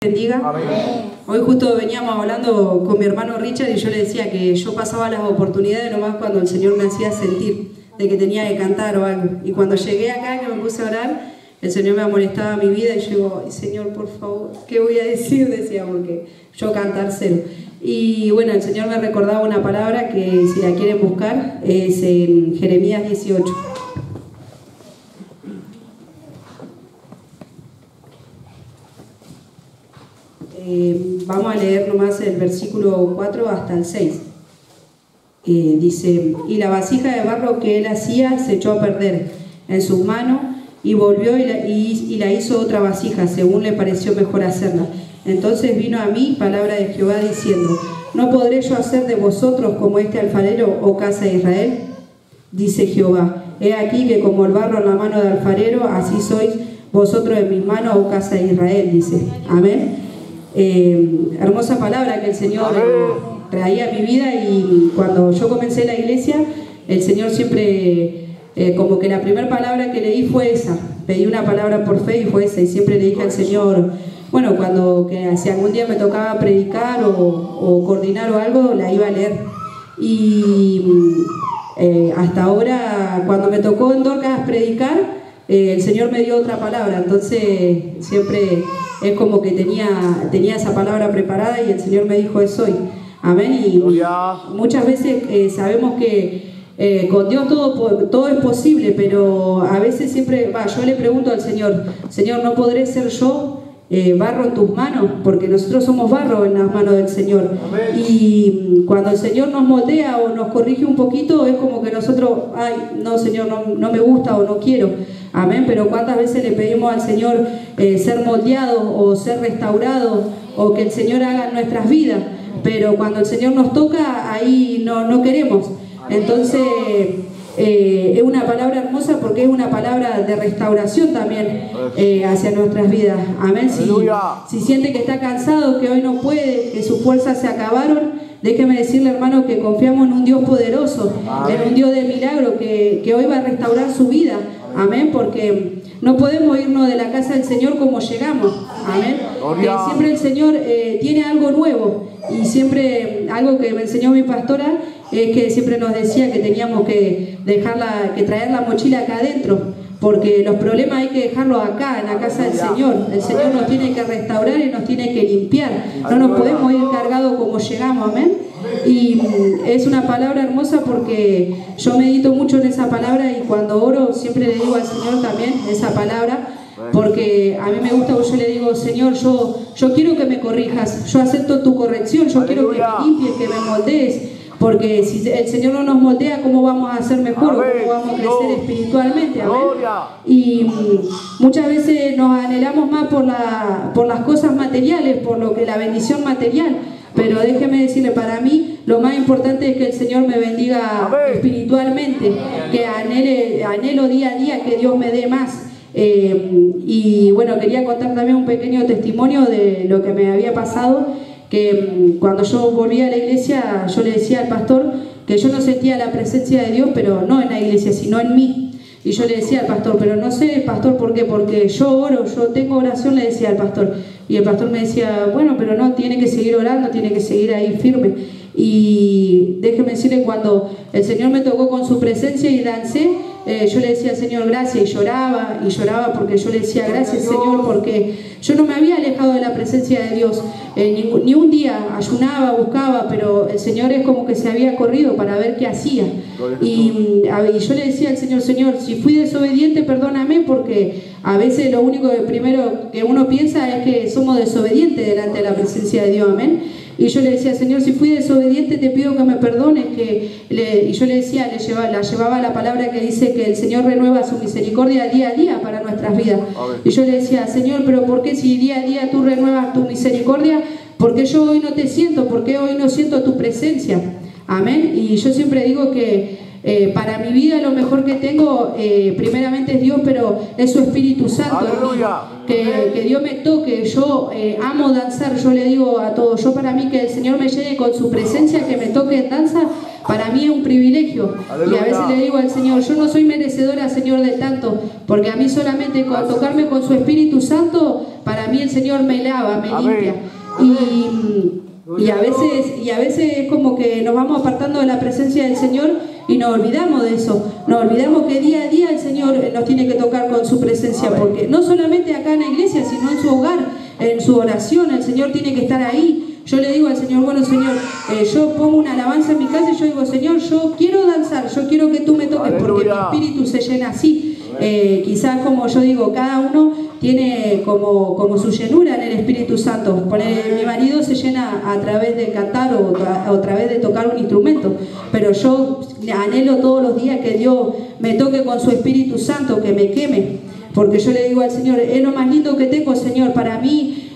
Bendiga. Amén. Hoy justo veníamos hablando con mi hermano Richard y yo le decía que yo pasaba las oportunidades nomás cuando el Señor me hacía sentir de que tenía que cantar o algo. Y cuando llegué acá, que me puse a orar, el Señor me amonestaba mi vida y yo digo, Señor, por favor, ¿qué voy a decir? Decía, porque yo cantar cero. Y bueno, el Señor me recordaba una palabra que si la quieren buscar es en Jeremías 18. Vamos a leer nomás el versículo 4 hasta el 6. Dice, y la vasija de barro que él hacía se echó a perder en sus manos y volvió y la hizo otra vasija, según le pareció mejor hacerla. Entonces vino a mí palabra de Jehová diciendo, ¿no podré yo hacer de vosotros como este alfarero, oh casa de Israel? Dice Jehová, he aquí que como el barro en la mano del alfarero, así sois vosotros en mis manos, oh casa de Israel, dice. Amén. Hermosa palabra que el Señor traía a mi vida, y cuando yo comencé la iglesia, el Señor siempre, como que la primera palabra que leí fue esa, pedí una palabra por fe y fue esa, y siempre le dije al Señor, bueno, si algún día me tocaba predicar o coordinar o algo, la iba a leer. Y hasta ahora, cuando me tocó en Dorcas predicar, el Señor me dio otra palabra, entonces siempre es como que tenía esa palabra preparada y el Señor me dijo, es hoy. Amén. Y muchas veces sabemos que con Dios todo es posible, pero a veces siempre, yo le pregunto al Señor, Señor, ¿no podré ser yo barro en tus manos? Porque nosotros somos barro en las manos del Señor. Amén. Y cuando el Señor nos moldea o nos corrige un poquito, es como que nosotros, ay, no Señor, no me gusta o no quiero. Amén. Pero cuántas veces le pedimos al Señor ser moldeados o ser restaurados, o que el Señor haga en nuestras vidas, pero cuando el Señor nos toca, ahí no queremos. Entonces es una palabra hermosa porque es una palabra de restauración también hacia nuestras vidas. Amén. Si siente que está cansado, que hoy no puede, que sus fuerzas se acabaron, déjeme decirle, hermano, que confiamos en un Dios poderoso, en un Dios de milagro que hoy va a restaurar su vida. Amén, porque no podemos irnos de la casa del Señor como llegamos. Amén. Que siempre el Señor tiene algo nuevo, y siempre algo que me enseñó mi pastora es que siempre nos decía que teníamos que traer la mochila acá adentro, porque los problemas hay que dejarlos acá, en la casa del Señor. El Señor nos tiene que restaurar y nos tiene que limpiar. No nos podemos ir cargados como llegamos. Amén. Y es una palabra hermosa porque yo medito mucho en esa palabra, y cuando oro siempre le digo al Señor también esa palabra, porque a mí me gusta, porque yo le digo, Señor, yo quiero que me corrijas, yo acepto tu corrección, yo quiero que me limpies, que me moldees, porque si el Señor no nos moldea, ¿cómo vamos a ser mejor? ¿Cómo vamos a crecer espiritualmente? Amén. Y muchas veces nos anhelamos más por las cosas materiales, por lo que la bendición material. Pero déjeme decirle, para mí lo más importante es que el Señor me bendiga espiritualmente, que anhelo día a día que Dios me dé más. Y bueno, quería contar también un pequeño testimonio de lo que me había pasado, que cuando yo volví a la iglesia, yo le decía al pastor que yo no sentía la presencia de Dios, pero no en la iglesia, sino en mí. Y yo le decía al pastor, pero no sé, pastor, ¿por qué? Porque yo oro, yo tengo oración, le decía al pastor. Y el pastor me decía, bueno, pero no, tiene que seguir orando, tiene que seguir ahí firme. Y déjeme decirle, cuando el Señor me tocó con su presencia y dancé, yo le decía al Señor gracias, y lloraba porque yo le decía gracias, Señor, porque yo no me había alejado de la presencia de Dios, ni un día ayunaba, buscaba, pero el Señor es como que se había corrido para ver qué hacía. Y yo le decía al Señor, Señor, si fui desobediente, perdóname, porque a veces lo único primero que uno piensa es que somos desobedientes delante de la presencia de Dios. Amén. Y yo le decía, Señor, si fui desobediente, te pido que me perdones. Y yo le decía, la llevaba la palabra que dice que el Señor renueva su misericordia día a día para nuestras vidas. Y yo le decía, Señor, pero ¿por qué si día a día tú renuevas tu misericordia? ¿Por qué yo hoy no te siento? ¿Por qué hoy no siento tu presencia? Amén. Y yo siempre digo que para mi vida lo mejor que tengo, primeramente es Dios, pero es su Espíritu Santo. Que Dios me toque. Yo amo danzar, yo le digo a todos, yo para mí que el Señor me llene con su presencia, que me toque en danza, para mí es un privilegio. Aleluya. Y a veces le digo al Señor, yo no soy merecedora, Señor, de tanto, porque a mí solamente con tocarme con su Espíritu Santo, para mí el Señor me lava, me limpia. Y a veces es como que nos vamos apartando de la presencia del Señor y nos olvidamos de eso. Nos olvidamos que día a día el Señor nos tiene que tocar con su presencia, porque no solamente acá en la iglesia, sino en su hogar, en su oración, el Señor tiene que estar ahí. Yo le digo al Señor, bueno Señor, yo pongo una alabanza en mi casa y yo digo, Señor, yo quiero danzar, yo quiero que tú me toques, porque mi espíritu se llena así. Quizás, como yo digo, cada uno tiene como su llenura en el Espíritu Santo. Mi marido se llena a través de cantar o a través de tocar un instrumento, pero yo anhelo todos los días que Dios me toque con su Espíritu Santo, que me queme, porque yo le digo al Señor, es lo más lindo que tengo, Señor, para mí.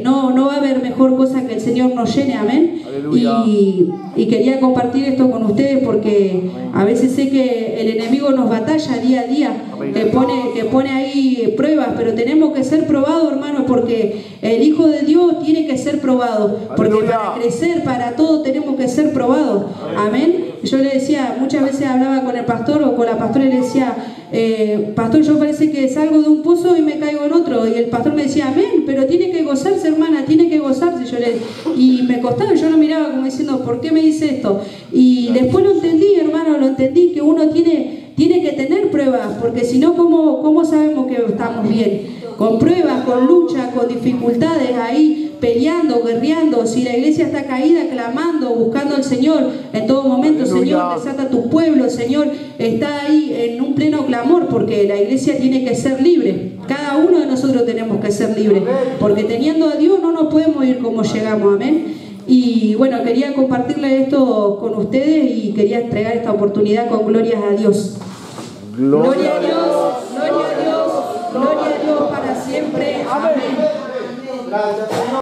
No va a haber mejor cosa que el Señor nos llene, amén. Y quería compartir esto con ustedes porque a veces sé que el enemigo nos batalla día a día, que pone ahí pruebas, pero tenemos que ser probados, hermanos, porque el Hijo de Dios tiene que ser probado, porque para crecer, para todo tenemos que ser probados, amén. Yo le decía, muchas veces hablaba con el pastor o con la pastora y le decía, pastor, yo parece que salgo de un pozo y me caigo en otro, y el pastor me decía, amén, pero tiene que gozarse, hermana, tiene que gozarse. Y me costaba, yo lo miraba como diciendo, ¿por qué me dice esto? Y después lo entendí, hermano, lo entendí, que uno tiene que tener pruebas, porque si no, ¿cómo sabemos que estamos bien? Con pruebas, con luchas, con dificultades, ahí peleando, guerreando. Si la iglesia está caída, clamando, buscando al Señor en todo momento. Señor, desata tu pueblo, Señor, está ahí en un pleno clamor, porque la iglesia tiene que ser libre. Cada uno de nosotros tenemos que ser libres, porque teniendo a Dios no nos podemos ir como llegamos, amén. Y bueno, quería compartirle esto con ustedes y quería entregar esta oportunidad con glorias a Dios. Gloria a Dios, gloria a Dios, gloria a Dios para siempre. Amén.